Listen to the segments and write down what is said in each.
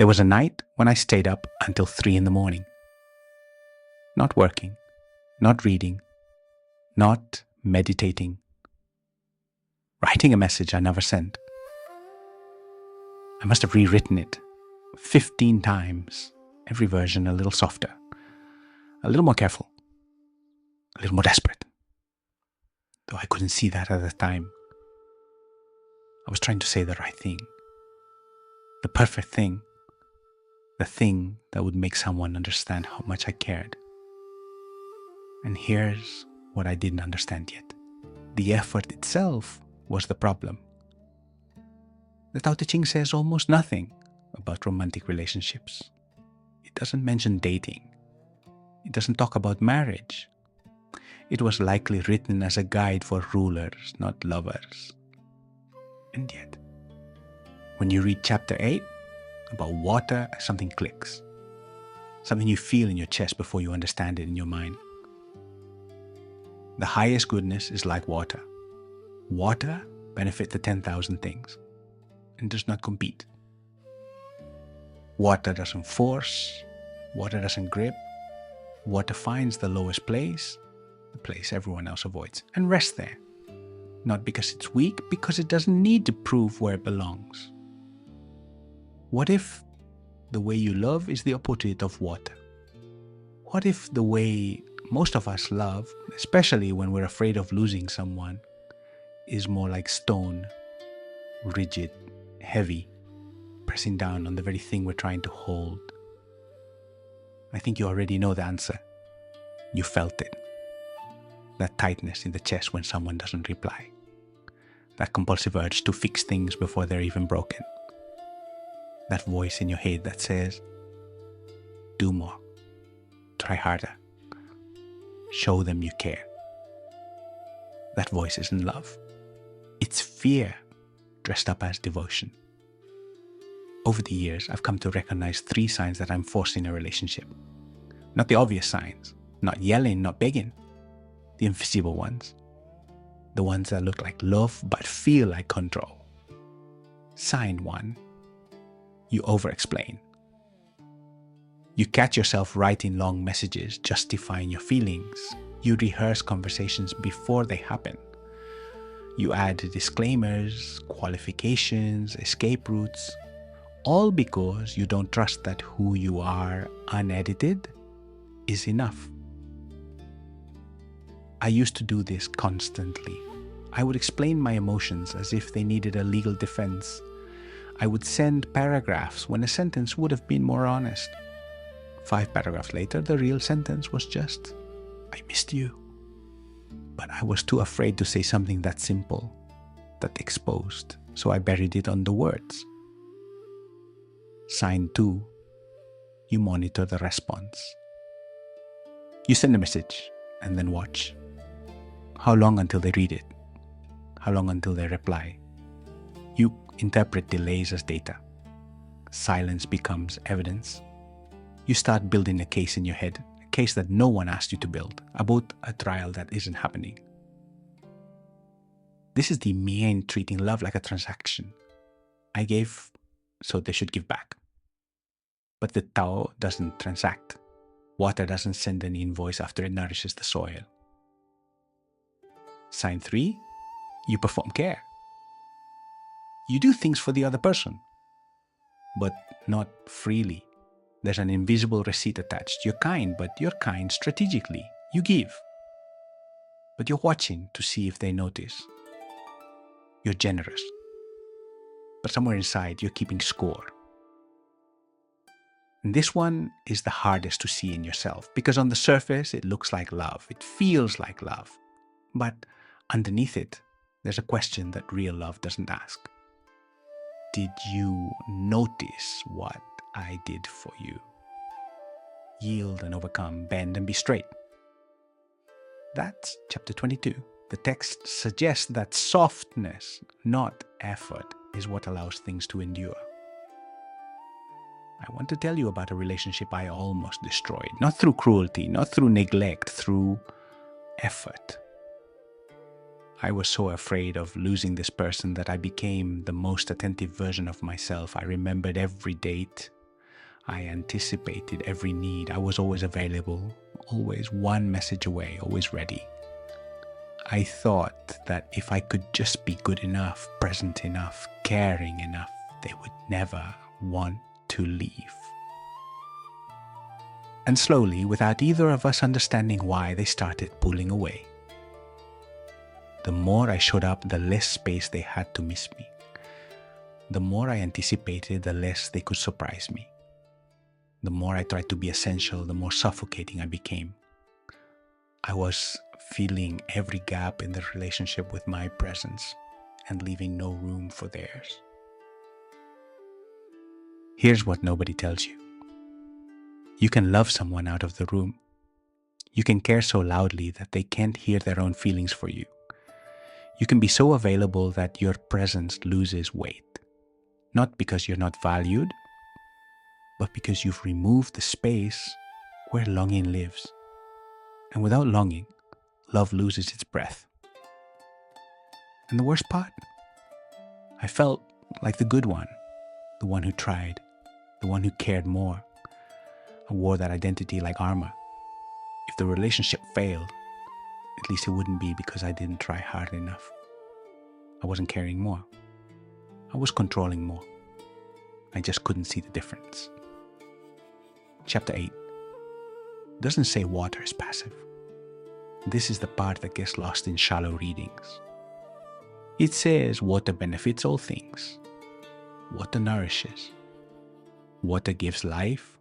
There was a night when I stayed up until 3 in the morning. Not working, not reading, not meditating, writing a message I never sent. I must have rewritten it 15 times, every version a little softer, a little more careful, a little more desperate. Though I couldn't see that at the time. I was trying to say the right thing, the perfect thing, the thing that would make someone understand how much I cared. And here's what I didn't understand yet. The effort itself was the problem. The Tao Te Ching says almost nothing about romantic relationships. It doesn't mention dating. It doesn't talk about marriage. It was likely written as a guide for rulers, not lovers. And yet, when you read chapter 8 about water, something clicks. Something you feel in your chest before you understand it in your mind. The highest goodness is like water. Water benefits the 10,000 things and does not compete. Water doesn't force. Water doesn't grip. Water finds the lowest place, the place everyone else avoids, and rests there. Not because it's weak, because it doesn't need to prove where it belongs. What if the way you love is the opposite of water? What if the way most of us love, especially when we're afraid of losing someone, is more like stone, rigid, heavy, pressing down on the very thing we're trying to hold? I think you already know the answer. You felt it. That tightness in the chest when someone doesn't reply. That compulsive urge to fix things before they're even broken. That voice in your head that says, do more, try harder, show them you care. That voice isn't love. It's fear dressed up as devotion. Over the years, I've come to recognize 3 signs that I'm forcing a relationship. Not the obvious signs, not yelling, not begging. The invisible ones. The ones that look like love but feel like control. Sign 1. You over-explain. You catch yourself writing long messages justifying your feelings. You rehearse conversations before they happen. You add disclaimers, qualifications, escape routes, all because you don't trust that who you are, unedited, is enough. I used to do this constantly. I would explain my emotions as if they needed a legal defense. I would send paragraphs when a sentence would have been more honest. 5 paragraphs later, the real sentence was just, I missed you. But I was too afraid to say something that simple, that exposed, so I buried it on the words. Sign 2. You monitor the response. You send a message and then watch. How long until they read it? How long until they reply? You interpret delays as data. Silence becomes evidence. You start building a case in your head, a case that no one asked you to build, about a trial that isn't happening. This is the Mien treating love like a transaction. I gave, so they should give back. But the Tao doesn't transact. Water doesn't send an invoice after it nourishes the soil. Sign 3, you perform care. You do things for the other person, but not freely. There's an invisible receipt attached. You're kind, but you're kind strategically. You give. But you're watching to see if they notice. You're generous. But somewhere inside, you're keeping score. And this one is the hardest to see in yourself, because on the surface, it looks like love. It feels like love. But underneath it, there's a question that real love doesn't ask. Did you notice what I did for you? Yield and overcome, bend and be straight. That's chapter 22. The text suggests that softness, not effort, is what allows things to endure. I want to tell you about a relationship I almost destroyed. Not through cruelty, not through neglect, through effort. I was so afraid of losing this person that I became the most attentive version of myself. I remembered every date. I anticipated every need. I was always available, always one message away, always ready. I thought that if I could just be good enough, present enough, caring enough, they would never want to leave. And slowly, without either of us understanding why, they started pulling away. The more I showed up, the less space they had to miss me. The more I anticipated, the less they could surprise me. The more I tried to be essential, the more suffocating I became. I was filling every gap in the relationship with my presence and leaving no room for theirs. Here's what nobody tells you. You can love someone out of the room. You can care so loudly that they can't hear their own feelings for you. You can be so available that your presence loses weight. Not because you're not valued, but because you've removed the space where longing lives. And without longing, love loses its breath. And the worst part? I felt like the good one, the one who tried, the one who cared more. I wore that identity like armor. If the relationship failed, at least it wouldn't be because I didn't try hard enough. I wasn't caring more. I was controlling more. I just couldn't see the difference. Chapter 8 doesn't say water is passive. This is the part that gets lost in shallow readings. It says water benefits all things. Water nourishes. Water gives life.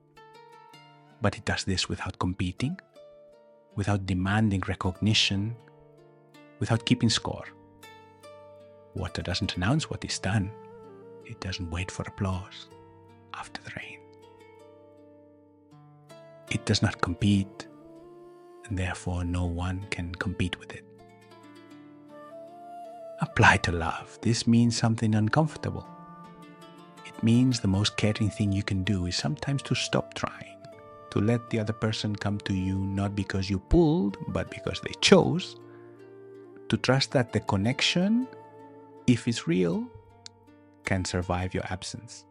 But it does this without competing, without demanding recognition, without keeping score. Water doesn't announce what is done. It doesn't wait for applause after the rain. It does not compete, and therefore no one can compete with it. Apply to love. This means something uncomfortable. It means the most caring thing you can do is sometimes to stop trying, to let the other person come to you not because you pulled, but because they chose, to trust that the connection, if it's real, can survive your absence,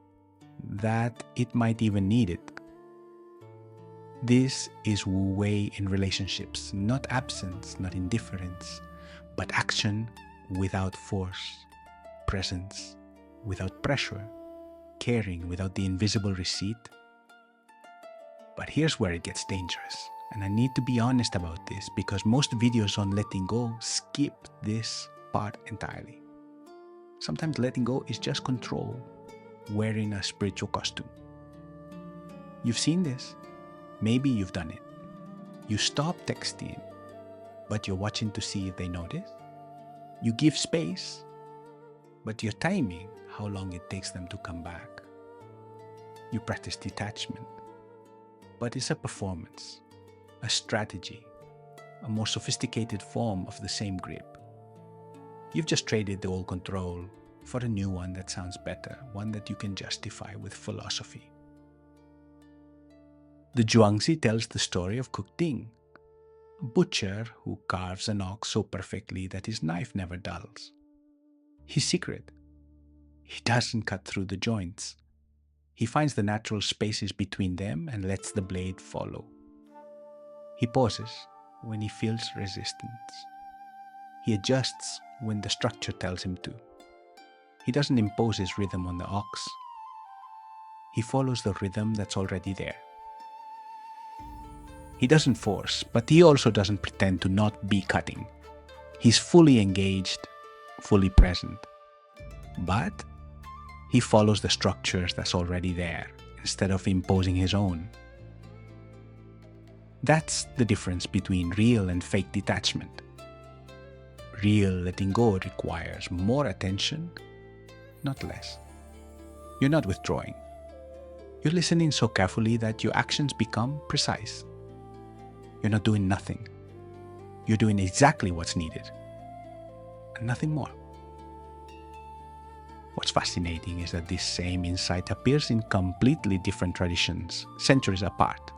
that it might even need it. This is Wu Wei in relationships, not absence, not indifference, but action without force, presence without pressure, caring without the invisible receipt. But here's where it gets dangerous, and I need to be honest about this because most videos on letting go skip this part entirely. Sometimes letting go is just control, wearing a spiritual costume. You've seen this. Maybe you've done it. You stop texting, but you're watching to see if they notice. You give space, but you're timing how long it takes them to come back. You practice detachment, but it's a performance, a strategy, a more sophisticated form of the same grip. You've just traded the old control for a new one that sounds better, one that you can justify with philosophy. The Zhuangzi tells the story of Cook Ding, a butcher who carves an ox so perfectly that his knife never dulls. His secret: he doesn't cut through the joints. He finds the natural spaces between them and lets the blade follow. He pauses when he feels resistance. He adjusts when the structure tells him to. He doesn't impose his rhythm on the ox. He follows the rhythm that's already there. He doesn't force, but he also doesn't pretend to not be cutting. He's fully engaged, fully present. But he follows the structures that's already there instead of imposing his own. That's the difference between real and fake detachment. Real letting go requires more attention, not less. You're not withdrawing. You're listening so carefully that your actions become precise. You're not doing nothing. You're doing exactly what's needed, and nothing more. What's fascinating is that this same insight appears in completely different traditions, centuries apart.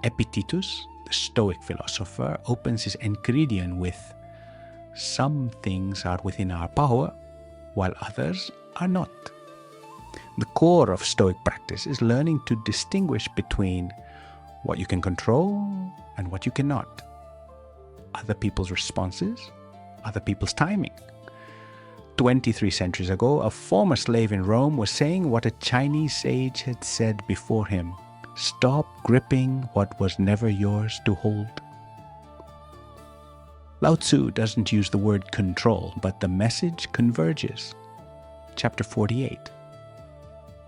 Epictetus, the Stoic philosopher, opens his Enchiridion with, "Some things are within our power, while others are not. The core of Stoic practice is learning to distinguish between what you can control and what you cannot. Other people's responses, other people's timing. 23 centuries ago, a former slave in Rome was saying what a Chinese sage had said before him: "Stop gripping what was never yours to hold." Lao Tzu doesn't use the word control, but the message converges. Chapter 48.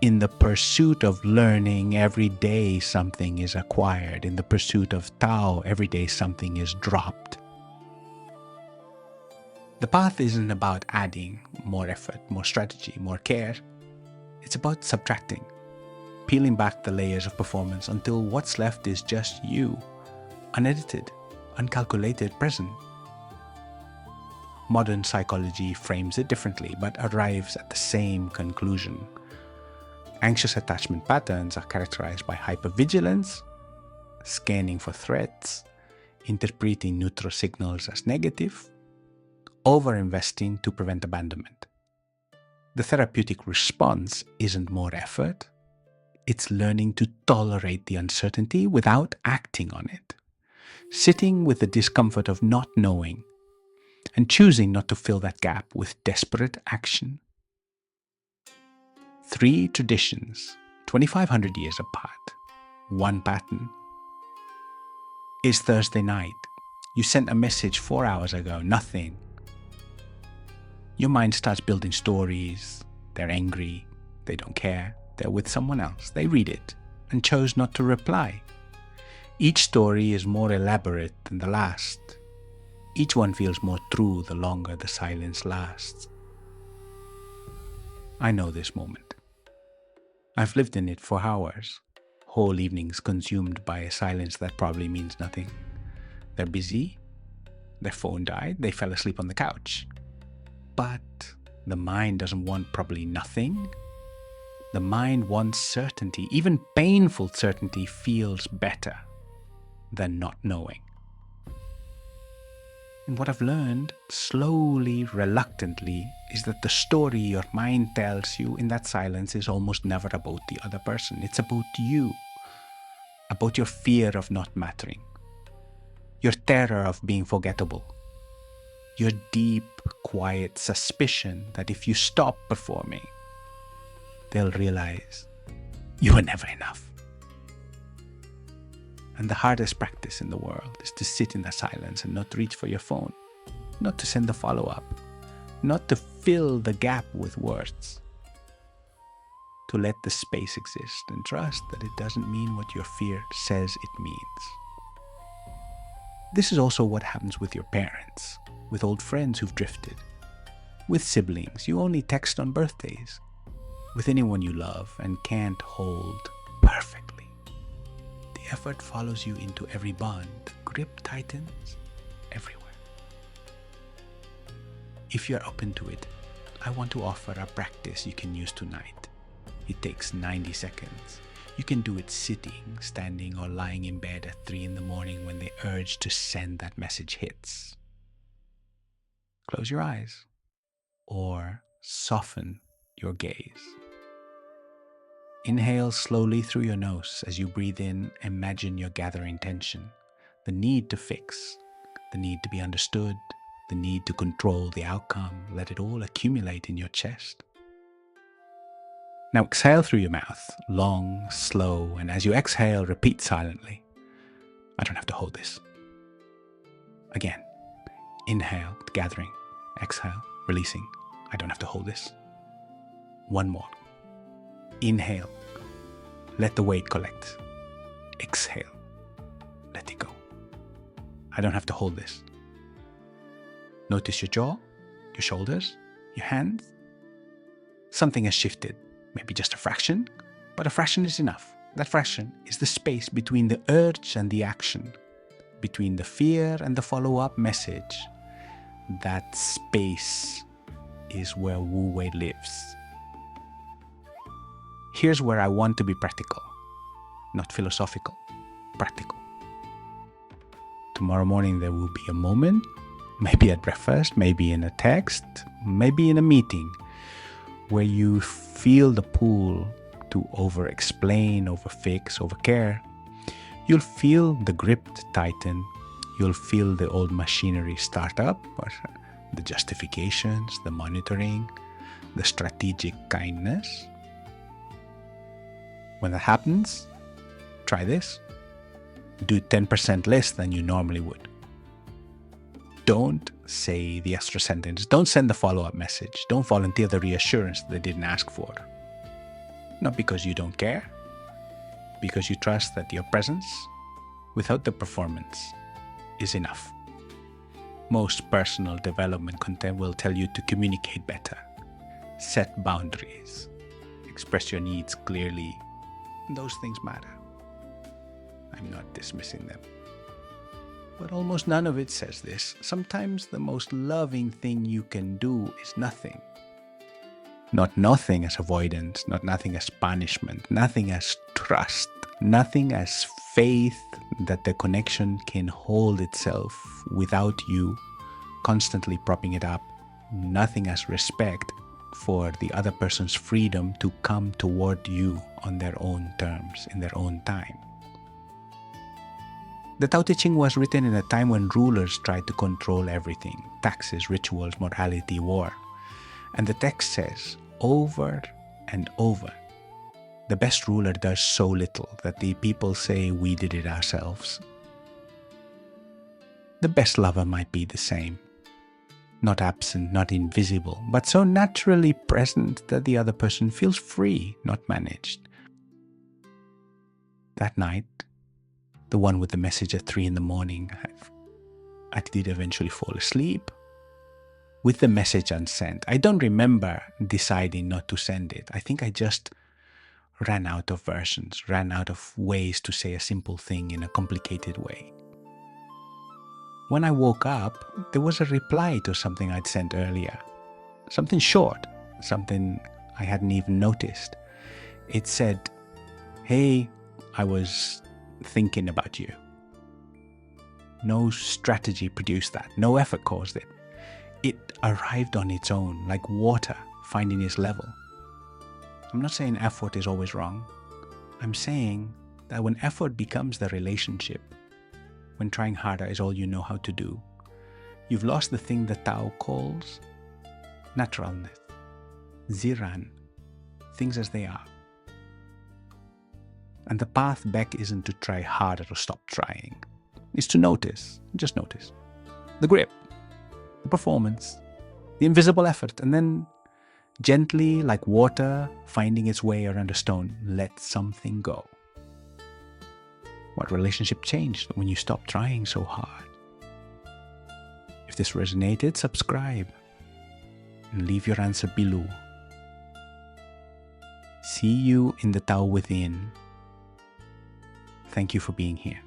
In the pursuit of learning, every day something is acquired. In the pursuit of Tao, every day something is dropped. The path isn't about adding more effort, more strategy, more care. It's about subtracting, peeling back the layers of performance until what's left is just you, unedited, uncalculated, present. Modern psychology frames it differently, but arrives at the same conclusion. Anxious attachment patterns are characterized by hypervigilance, scanning for threats, interpreting neutral signals as negative, over-investing to prevent abandonment. The therapeutic response isn't more effort, it's learning to tolerate the uncertainty without acting on it, sitting with the discomfort of not knowing, and choosing not to fill that gap with desperate action. 3 traditions, 2,500 years apart, one pattern. It's Thursday night. You sent a message 4 hours ago, nothing. Your mind starts building stories. They're angry, they don't care, they're with someone else. They read it and chose not to reply. Each story is more elaborate than the last. Each one feels more true the longer the silence lasts. I know this moment. I've lived in it for hours, whole evenings consumed by a silence that probably means nothing. They're busy, their phone died, they fell asleep on the couch. But the mind doesn't want probably nothing. The mind wants certainty. Even painful certainty feels better than not knowing. And what I've learned, slowly, reluctantly, is that the story your mind tells you in that silence is almost never about the other person. It's about you, about your fear of not mattering, your terror of being forgettable, your deep, quiet suspicion that if you stop performing, they'll realize you were never enough. And the hardest practice in the world is to sit in the silence and not reach for your phone, not to send a follow-up, not to fill the gap with words, to let the space exist and trust that it doesn't mean what your fear says it means. This is also what happens with your parents, with old friends who've drifted, with siblings you only text on birthdays, with anyone you love and can't hold perfectly. The effort follows you into every bond. The grip tightens everywhere. If you're open to it, I want to offer a practice you can use tonight. It takes 90 seconds. You can do it sitting, standing, or lying in bed at 3 in the morning when the urge to send that message hits. Close your eyes or soften your gaze. Inhale slowly through your nose. As you breathe in, imagine you're gathering tension, the need to fix, the need to be understood, the need to control the outcome. Let it all accumulate in your chest. Now exhale through your mouth, long, slow, and as you exhale, repeat silently. I don't have to hold this. Again, inhale, gathering, exhale, releasing. I don't have to hold this. One more. Inhale, let the weight collect. Exhale, let it go. I don't have to hold this. Notice your jaw, your shoulders, your hands. Something has shifted. Maybe just a fraction, but a fraction is enough. That fraction is the space between the urge and the action, between the fear and the follow-up message. That space is where Wu Wei lives. Here's where I want to be practical, not philosophical, practical. Tomorrow morning there will be a moment, maybe at breakfast, maybe in a text, maybe in a meeting, where you feel the pull to over-explain, over-fix, over-care, you'll feel the grip tighten. You'll feel the old machinery start up, or the justifications, the monitoring, the strategic kindness. When that happens, try this. Do 10% less than you normally would. Don't say the extra sentence. Don't send the follow-up message. Don't volunteer the reassurance they didn't ask for. Not because you don't care, because you trust that your presence, without the performance, is enough. Most personal development content will tell you to communicate better, set boundaries, express your needs clearly. Those things matter. I'm not dismissing them. But almost none of it says this. Sometimes the most loving thing you can do is nothing. Not nothing as avoidance, not nothing as punishment, nothing as trust, nothing as faith that the connection can hold itself without you constantly propping it up, nothing as respect for the other person's freedom to come toward you on their own terms, in their own time. The Tao Te Ching was written in a time when rulers tried to control everything: taxes, rituals, morality, war. And the text says, over and over, the best ruler does so little that the people say we did it ourselves. The best lover might be the same. Not absent, not invisible, but so naturally present that the other person feels free, not managed. That night, the one with the message at 3 a.m, I did eventually fall asleep with the message unsent. I don't remember deciding not to send it. I think I just ran out of versions, ran out of ways to say a simple thing in a complicated way. When I woke up, there was a reply to something I'd sent earlier. Something short, something I hadn't even noticed. It said, "Hey, I was thinking about you." No strategy produced that. No effort caused it. It arrived on its own, like water finding its level. I'm not saying effort is always wrong. I'm saying that when effort becomes the relationship, when trying harder is all you know how to do, you've lost the thing the Tao calls naturalness, ziran, things as they are. And the path back isn't to try harder or stop trying. It's to notice, just notice. The grip, the performance, the invisible effort, and then gently, like water finding its way around a stone, let something go. What relationship changed when you stopped trying so hard? If this resonated, subscribe and leave your answer below. See you in the Tao within. Thank you for being here.